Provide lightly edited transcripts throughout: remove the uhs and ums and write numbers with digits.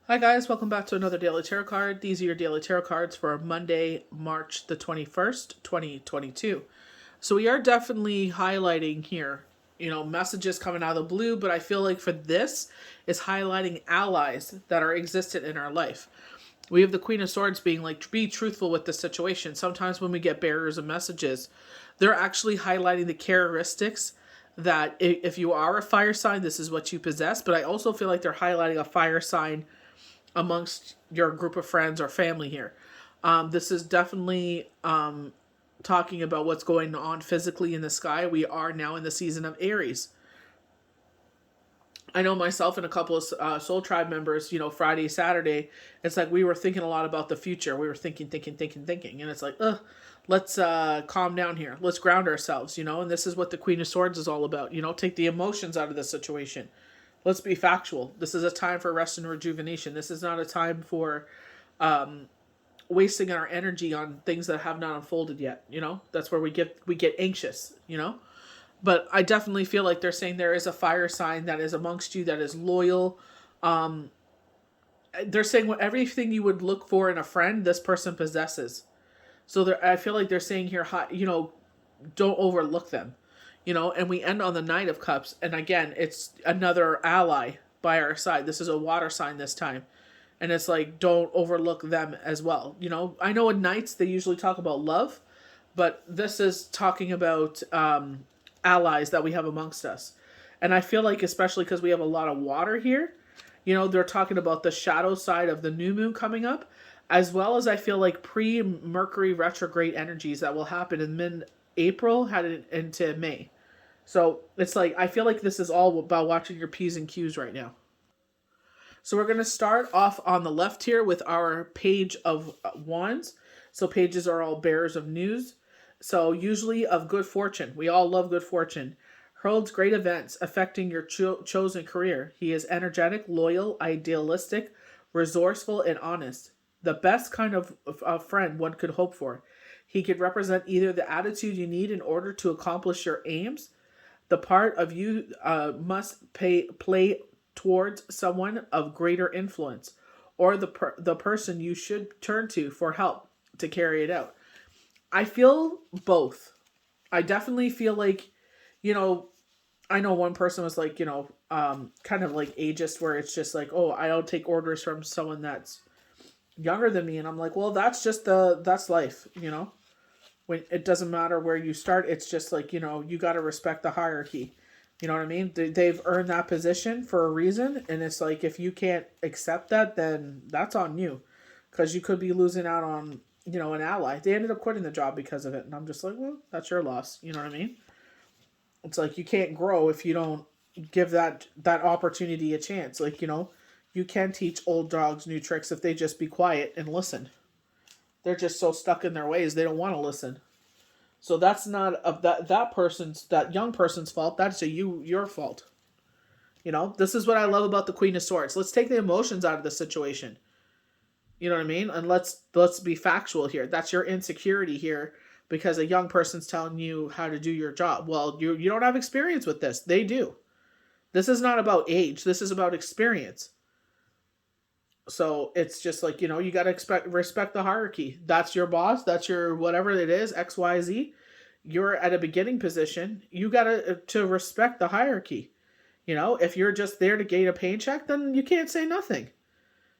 Hi guys, welcome back to another Daily Tarot card. These are your Daily Tarot cards for Monday, March the 21st, 2022. So we are definitely highlighting here, messages coming out of the blue, but I feel like for this is highlighting allies that are existent in our life. We have the Queen of Swords being like, be truthful with the situation. Sometimes when we get bearers of messages, they're actually highlighting the characteristics that if you are a fire sign, this is what you possess. But I also feel like they're highlighting a fire sign amongst your group of friends or family here. This is definitely talking about what's going on physically in the sky. We are now in the season of Aries. I know myself and a couple of Soul Tribe members, Friday, Saturday, it's like we were thinking a lot about the future. We were thinking. And it's like, let's calm down here. Let's ground ourselves, and this is what the Queen of Swords is all about. Take the emotions out of the situation. Let's be factual. This is a time for rest and rejuvenation. This is not a time for wasting our energy on things that have not unfolded yet. That's where we get anxious. But I definitely feel like they're saying there is a fire sign that is amongst you that is loyal. They're saying everything you would look for in a friend, this person possesses. So I feel like they're saying here, don't overlook them. And we end on the Knight of Cups. And again, it's another ally by our side. This is a water sign this time. And it's like, don't overlook them as well. I know in Knights, they usually talk about love, but this is talking about allies that we have amongst us. And I feel like, especially because we have a lot of water here, they're talking about the shadow side of the new moon coming up, as well as I feel like pre-Mercury retrograde energies that will happen in mid-April headed into May. So it's like, I feel like this is all about watching your P's and Q's right now. So we're going to start off on the left here with our Page of Wands. So pages are all bearers of news. So usually of good fortune. We all love good fortune. Heralds great events affecting your chosen career. He is energetic, loyal, idealistic, resourceful, and honest. The best kind of friend one could hope for. He could represent either the attitude you need in order to accomplish your aims. The part of you must play towards someone of greater influence, or the person you should turn to for help to carry it out. I feel both. I definitely feel like, I know one person was like, kind of like ageist, where it's just like, oh, I don't take orders from someone that's younger than me. And I'm like, well, that's life, when it doesn't matter where you start. It's just like, you got to respect the hierarchy. You know what I mean? They've earned that position for a reason. And it's like, if you can't accept that, then that's on you. Because you could be losing out on, an ally. They ended up quitting the job because of it. And I'm just like, well, that's your loss. You know what I mean? It's like, you can't grow if you don't give that opportunity a chance. Like, you can teach old dogs new tricks if they just be quiet and listen. They're just so stuck in their ways, they don't want to listen. So that's not that young person's fault. That's your fault. This is what I love about the Queen of Swords. Let's take the emotions out of the situation. You know what I mean? And let's be factual here. That's your insecurity here because a young person's telling you how to do your job. Well, you don't have experience with this. They do. This is not about age. This is about experience. So it's just like, you got to respect the hierarchy. That's your boss. That's your whatever it is, XYZ. You're at a beginning position. You got to respect the hierarchy. If you're just there to gain a paycheck, then you can't say nothing.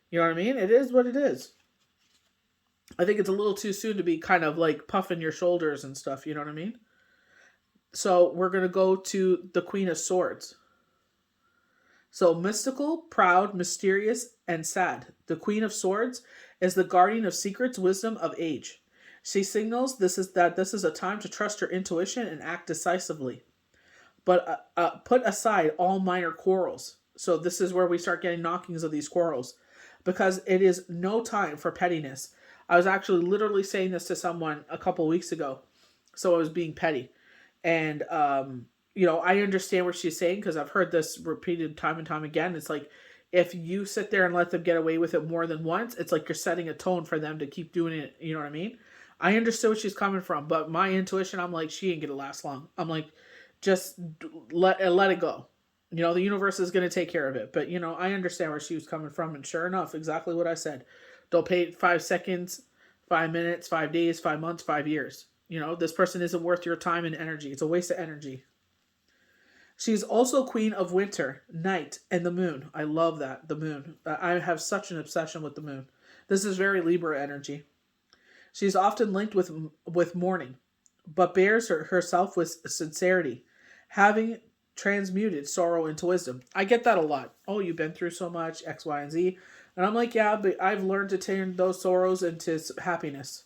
You know what I mean? It is what it is. I think it's a little too soon to be kind of like puffing your shoulders and stuff. You know what I mean? So we're going to go to the Queen of Swords. So mystical, proud, mysterious, and sad. The Queen of Swords is the guardian of secrets, wisdom of age. She signals this is a time to trust your intuition and act decisively. But put aside all minor quarrels. So this is where we start getting knockings of these quarrels. Because it is no time for pettiness. I was actually literally saying this to someone a couple weeks ago. So I was being petty. And I understand what she's saying because I've heard this repeated time and time again. It's like, if you sit there and let them get away with it more than once, it's like you're setting a tone for them to keep doing it. You know what I mean? I understood where she's coming from, but my intuition, I'm like, she ain't gonna last long. I'm like, just let it go. The universe is going to take care of it. But, I understand where she was coming from. And sure enough, exactly what I said. Don't pay 5 seconds, 5 minutes, 5 days, 5 months, 5 years. This person isn't worth your time and energy. It's a waste of energy. She's also queen of winter, night, and the moon. I love that, the moon. I have such an obsession with the moon. This is very Libra energy. She's often linked with mourning, but bears herself with sincerity, having transmuted sorrow into wisdom. I get that a lot. Oh, you've been through so much, X, Y, and Z. And I'm like, yeah, but I've learned to turn those sorrows into happiness.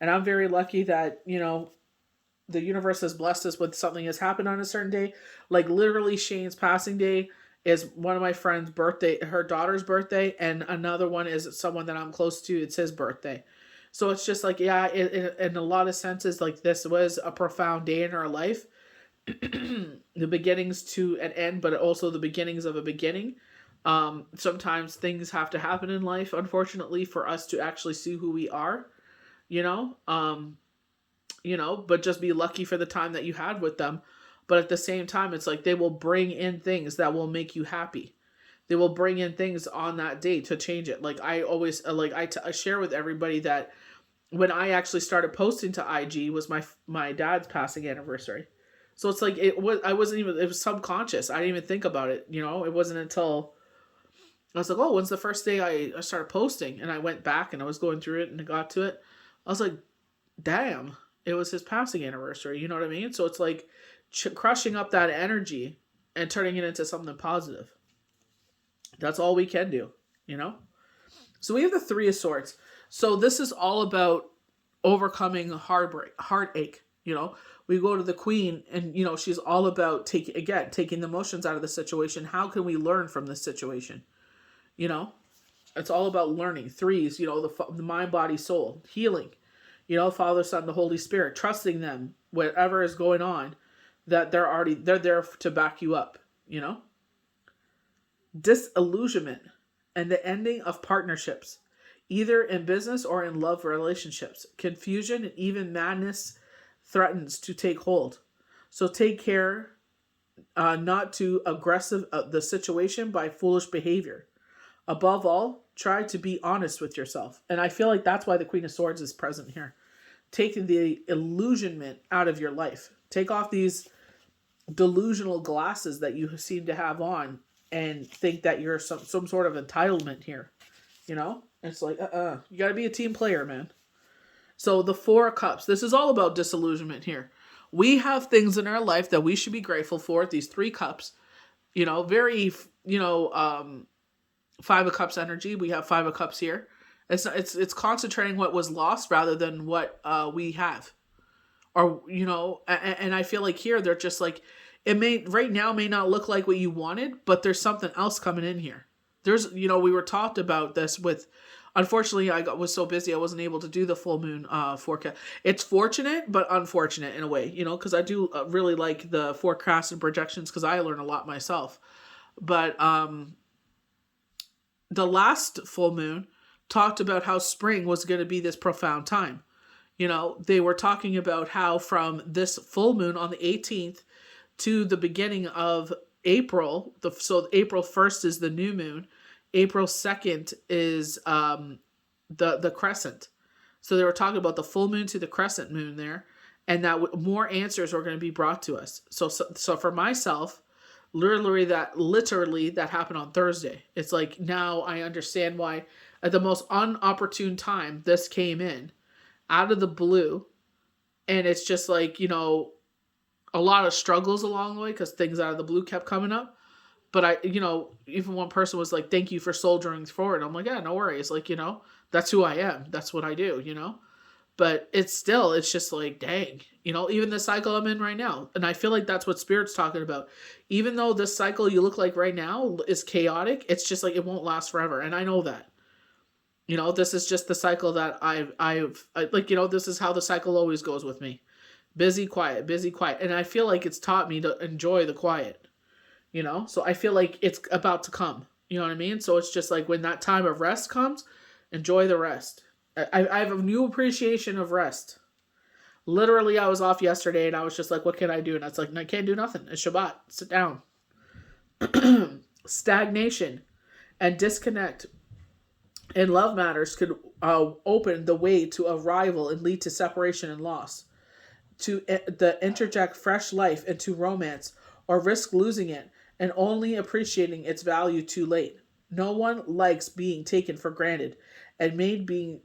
And I'm very lucky that, the universe has blessed us with something has happened on a certain day. Like literally Shane's passing day is one of my friend's birthday, her daughter's birthday, and another one is someone that I'm close to. It's his birthday. So it's just like, yeah, in a lot of senses, like this was a profound day in our life. The beginnings to an end, but also the beginnings of a beginning. Sometimes things have to happen in life, unfortunately, for us to actually see who we are, but just be lucky for the time that you had with them. But at the same time, it's like they will bring in things that will make you happy. They will bring in things on that day to change it. Like I always, I share with everybody that when I actually started posting to IG was my dad's passing anniversary. So it's like it was subconscious. I didn't even think about it. It wasn't until I was like, oh, when's the first day I started posting? And I went back and I was going through it and I got to it. I was like, damn, it was his passing anniversary. You know what I mean? So it's like crushing up that energy and turning it into something positive. That's all we can do, So we have the Three of Swords. So this is all about overcoming heartache. We go to the Queen and, she's all about taking the emotions out of the situation. How can we learn from this situation? It's all about learning. Threes, the mind, body, soul, healing, Father, Son, the Holy Spirit, trusting them, whatever is going on, that they're there to back you up, Disillusionment and the ending of partnerships, either in business or in love relationships. Confusion and even madness threatens to take hold. So take care not to aggressive the situation by foolish behavior. Above all, try to be honest with yourself. And I feel like that's why the Queen of Swords is present here. Taking the illusionment out of your life. Take off these delusional glasses that you seem to have on and think that you're some sort of entitlement here. It's like, you got to be a team player, man. So the Four of Cups, this is all about disillusionment here. We have things in our life that we should be grateful for. These 3 cups, very, Five of Cups energy. We have 5 of Cups here. It's concentrating what was lost rather than what we have. Or, and I feel like here they're just like, it right now may not look like what you wanted, but there's something else coming in here. There's, we were talked about this with, unfortunately, was so busy I wasn't able to do the full moon forecast. It's fortunate, but unfortunate in a way, because I do really like the forecasts and projections because I learn a lot myself. But the last full moon talked about how spring was going to be this profound time. They were talking about how from this full moon on the 18th to the beginning of April, so April 1st is the new moon, April 2nd is the crescent. So they were talking about the full moon to the crescent moon there, and that more answers are going to be brought to us. So for myself, literally that happened on Thursday. It's like now I understand why at the most unopportune time this came in out of the blue, and it's just like, a lot of struggles along the way because things out of the blue kept coming up. But I, even one person was like, thank you for soldiering forward. I'm like, yeah, no worries. Like, that's who I am. That's what I do, But it's just like, dang, even the cycle I'm in right now. And I feel like that's what Spirit's talking about. Even though this cycle you look like right now is chaotic, it's just like, it won't last forever. And I know that. This is just the cycle that this is how the cycle always goes with me. Busy, quiet, busy, quiet. And I feel like it's taught me to enjoy the quiet, So I feel like it's about to come, you know what I mean? So it's just like when that time of rest comes, enjoy the rest. I have a new appreciation of rest. Literally, I was off yesterday and I was just like, what can I do? And I was like, I can't do nothing. It's Shabbat. Sit down. Stagnation and disconnect in love matters could open the way to a rival and lead to separation and loss. To interject fresh life into romance or risk losing it and only appreciating its value too late. No one likes being taken for granted and made being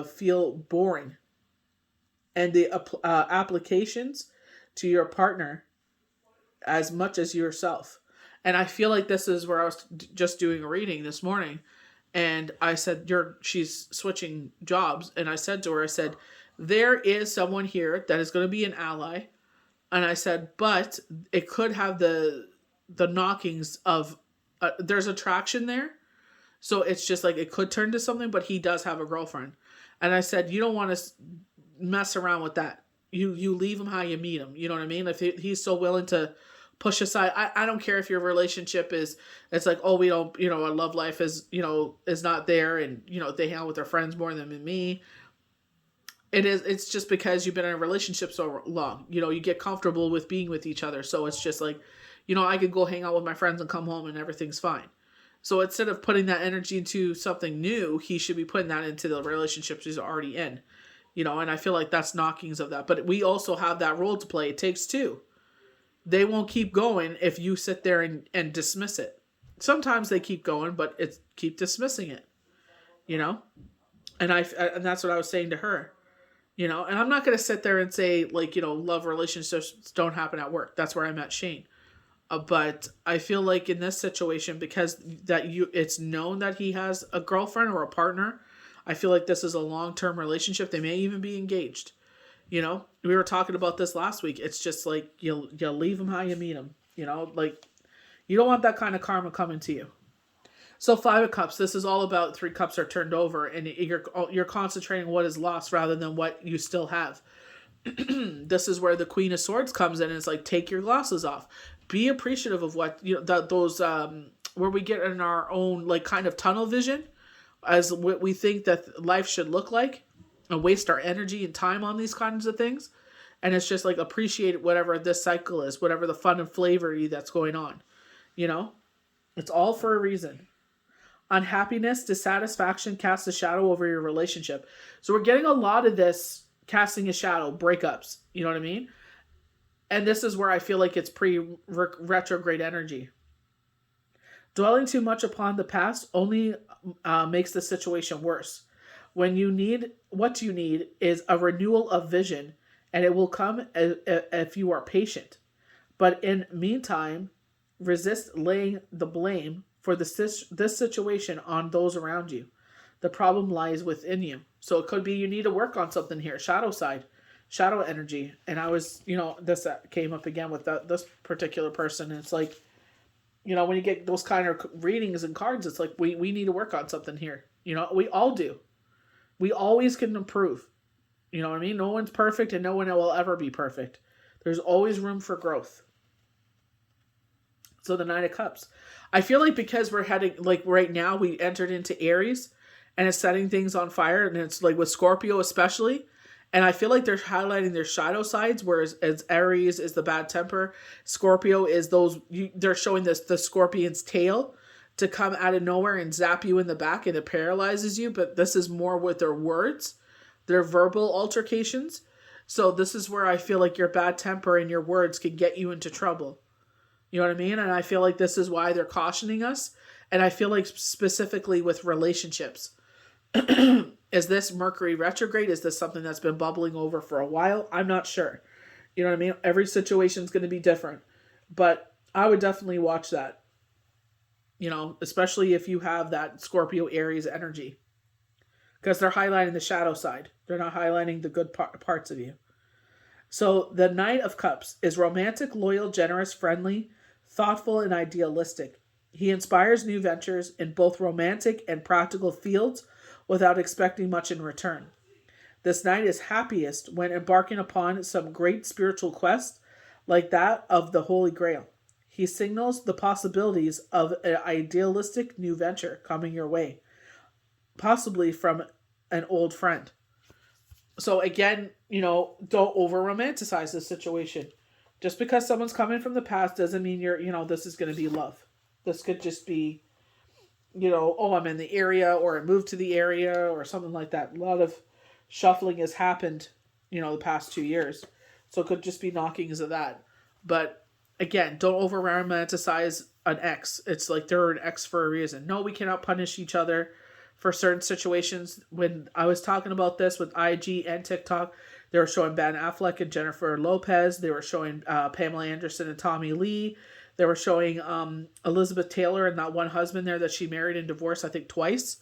feel boring. And the applications to your partner as much as yourself. And I feel like this is where I was just doing a reading this morning, and I said, she's switching jobs, and I said to her, I said, there is someone here that is going to be an ally, and I said, but it could have the knockings of there's attraction there, so it's just like it could turn to something, but he does have a girlfriend, and I said, you don't want to mess around with that. You leave him how you meet him. You know what I mean? If he's so willing to push aside, I don't care if your relationship is, it's like, oh, we don't, our love life is, is not there, and they hang out with their friends more than me. It's just because you've been in a relationship so long, you get comfortable with being with each other. So it's just like, I could go hang out with my friends and come home and everything's fine. So instead of putting that energy into something new, he should be putting that into the relationships he's already in, and I feel like that's knockings of that. But we also have that role to play. It takes two. They won't keep going if you sit there and dismiss it. Sometimes they keep going, but it's keep dismissing it, and that's what I was saying to her. And I'm not going to sit there and say, like, love relationships don't happen at work. That's where I met Shane. But I feel like in this situation, because it's known that he has a girlfriend or a partner, I feel like this is a long-term relationship. They may even be engaged. We were talking about this last week. It's just like, you leave them how you meet them. Like, you don't want that kind of karma coming to you. So 5 of Cups, this is all about 3 cups are turned over, and you're concentrating what is lost rather than what you still have. This is where the Queen of Swords comes in, and it's like, take your glasses off. Be appreciative of what, those, where we get in our own, like, kind of tunnel vision as what we think that life should look like, and waste our energy and time on these kinds of things. And it's just like, appreciate whatever this cycle is, whatever the fun and flavory that's going on. It's all for a reason. Unhappiness, dissatisfaction casts a shadow over your relationship. So we're getting a lot of this casting a shadow, breakups. You know what I mean? And this is where I feel like it's pre-retrograde energy. Dwelling too much upon the past only makes the situation worse. What you need is a renewal of vision, and it will come if you are patient. But in meantime, resist laying the blame for this situation on those around you. The problem lies within you. So it could be you need to work on something here. Shadow side, shadow energy. And I was, this came up again with this particular person. And it's like, when you get those kind of readings and cards, it's like, we need to work on something here. We all do. We always can improve. You know what I mean? No one's perfect, and no one will ever be perfect. There's always room for growth. So the 9 of Cups. I feel like because we're heading, like right now, we entered into Aries, and it's setting things on fire, and it's like with Scorpio especially. And I feel like they're highlighting their shadow sides, whereas as Aries is the bad temper, Scorpio is they're showing the scorpion's tail to come out of nowhere and zap you in the back, and it paralyzes you. But this is more with their words, their verbal altercations. So this is where I feel like your bad temper and your words can get you into trouble. You know what I mean? And I feel like this is why they're cautioning us. And I feel like specifically with relationships. Is this Mercury retrograde? Is this something that's been bubbling over for a while? I'm not sure. You know what I mean? Every situation is going to be different. But I would definitely watch that. Especially if you have that Scorpio Aries energy. Because they're highlighting the shadow side. They're not highlighting the good parts of you. So the Knight of Cups is romantic, loyal, generous, friendly, thoughtful, and idealistic. He inspires new ventures in both romantic and practical fields without expecting much in return. This knight is happiest when embarking upon some great spiritual quest like that of the Holy Grail. He signals the possibilities of an idealistic new venture coming your way, possibly from an old friend. So again, don't over-romanticize this situation. Just because someone's coming from the past doesn't mean this is going to be love. This could just be, you know, oh, I'm in the area, or I moved to the area, or something like that. A lot of shuffling has happened, you know, the past 2 years. So it could just be knockings of that. But again, don't over romanticize an ex. It's like they're an ex for a reason. No, we cannot punish each other for certain situations. When I was talking about this with IG and TikTok, they were showing Ben Affleck and Jennifer Lopez. They were showing Pamela Anderson and Tommy Lee. They were showing Elizabeth Taylor and that one husband there that she married and divorced, I think, twice.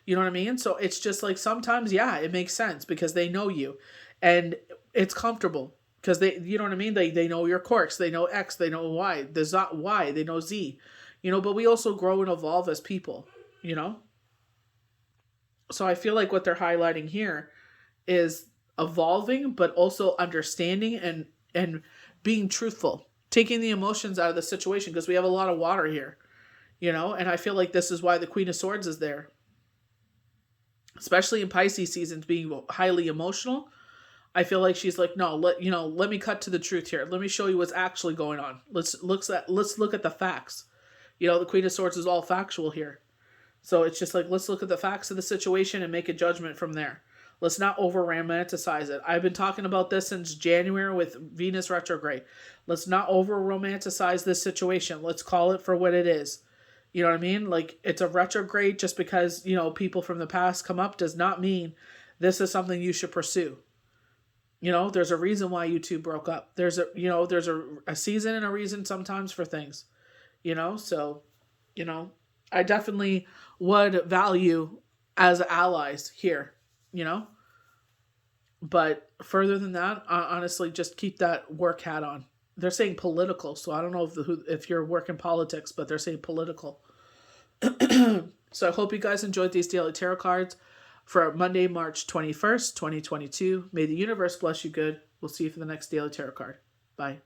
You know what I mean? So it's just like sometimes, yeah, it makes sense because they know you. And it's comfortable because they, you know what I mean? They know your quirks. They know X. They know Y. There's not Y. They know Z. You know, but we also grow and evolve as people, you know? So I feel like what they're highlighting here is evolving, but also understanding and being truthful, taking the emotions out of the situation because we have a lot of water here, you know. And I feel like this is why the Queen of Swords is there, especially in Pisces seasons, being highly emotional. I feel like she's like, no, let me cut to the truth here. Let me show you what's actually going on. Let's look at the facts. You know, the Queen of Swords is all factual here. So it's just like, let's look at the facts of the situation and make a judgment from there. Let's not over romanticize it. I've been talking about this since January with Venus retrograde. Let's not over romanticize this situation. Let's call it for what it is. You know what I mean? Like, it's a retrograde. Just because, you know, people from the past come up does not mean this is something you should pursue. You know, there's a reason why you two broke up. There's a season and a reason sometimes for things, you know? So, you know, I definitely would value as allies here, you know? But further than that, honestly, just keep that work hat on. They're saying political, so I don't know if you're working politics, but they're saying political. So I hope you guys enjoyed these daily tarot cards for Monday, March 21st, 2022. May the universe bless you good. We'll see you for the next daily tarot card. Bye.